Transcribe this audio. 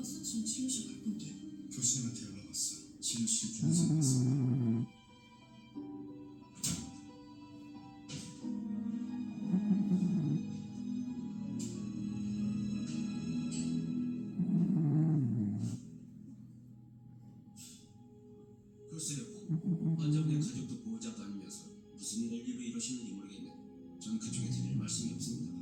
가서 지금 치료실 갈 건데. 교수님한테 연락 왔어. 치료실 중에서 왔어. 글쎄요, 환자분의 가족도 보호자도 아니면서 무슨 일을 이루시는지 모르겠네. 전 그쪽에 드릴 말씀이 없습니다.